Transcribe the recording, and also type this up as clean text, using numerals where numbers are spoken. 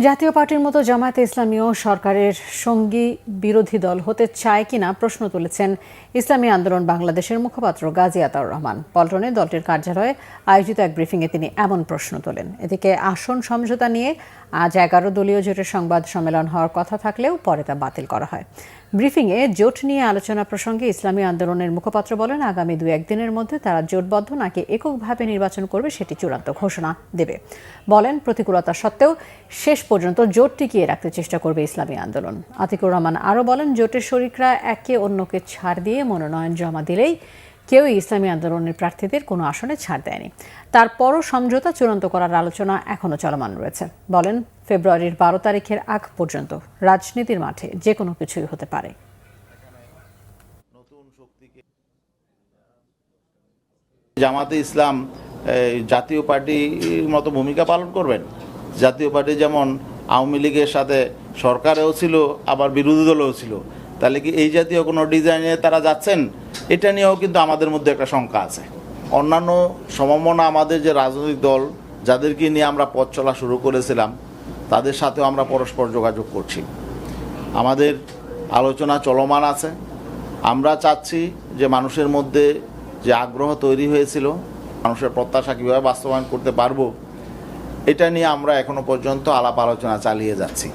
জাতীয় পার্টির মতো জামায়াতে ইসলামীও সরকারের সঙ্গী বিরোধী দল হতে চায় কিনা প্রশ্ন তুলেছেন ইসলামী আন্দোলন বাংলাদেশের মুখপাত্র গাজী আতাউর রহমান। পল্টনে দলটির কার্যালয়ে আয়োজিত এক ব্রিফিংয়ে তিনি এমন প্রশ্ন তোলেন। এদিকে আসন সমঝোতা নিয়ে আজ 11 দলীয় জোটের সংবাদ সম্মেলন হওয়ার কথা থাকলেও পরে তা বাতিল করা হয়। ব্রিফিংয়ে জোট নিয়ে আলোচনা প্রসঙ্গে ইসলামী আন্দোলনের মুখপাত্র বলেন, আগামী 2-1 দিনের মধ্যে তারা জোটবদ্ধ নাকি এককভাবে নির্বাচন করবে সেটি চূড়ান্ত ঘোষণা দেবে। বলেন, প্রতিকূলতা সত্ত্বেও শেষ পর্যন্ত জোট টিকিয়ে রাখতে চেষ্টা করবে ইসলামী আন্দোলন। আতিকুর রহমান আরও বলেন, জোটের শরিকরা একে অন্যকে ছাড় দিয়ে মনোনয়ন জমা দিলেই কেউই ইসলামী আন্দোলনের প্রার্থীদের কোনো আসনে ছাড় দেয়নি। তারপরও সমঝোতা চূড়ান্ত করার আলোচনা এখনও চলমান রয়েছে। বলেন, ফেব্রুয়ারির 12 তারিখের আগ পর্যন্ত রাজনীতির মাঠে যে কোনো কিছুই হতে পারে। জামাতে ইসলাম জাতীয় পার্টির মতো ভূমিকা পালন করবেন। জাতীয় পার্টি যেমন আওয়ামী লীগের সাথে সরকারেও ছিল, আবার বিরোধী দলেও ছিল, তাহলে কি এই জাতীয় কোনো ডিজাইনে তারা যাচ্ছেন? এটা নিয়েও কিন্তু আমাদের মধ্যে একটা শঙ্কা আছে। অন্যান্য সমমনা আমাদের যে রাজনৈতিক দল যাদেরকে নিয়ে আমরা পথ চলা শুরু করেছিলাম, তাদের সাথেও আমরা পরস্পর যোগাযোগ করছি। আমাদের আলোচনা চলমান আছে। আমরা চাচ্ছি যে মানুষের মধ্যে যে আগ্রহ তৈরি হয়েছিল, মানুষের প্রত্যাশা কীভাবে বাস্তবায়ন করতে পারবো, এটা নিয়ে আমরা এখনো পর্যন্ত আলাপ আলোচনা চালিয়ে যাচ্ছি।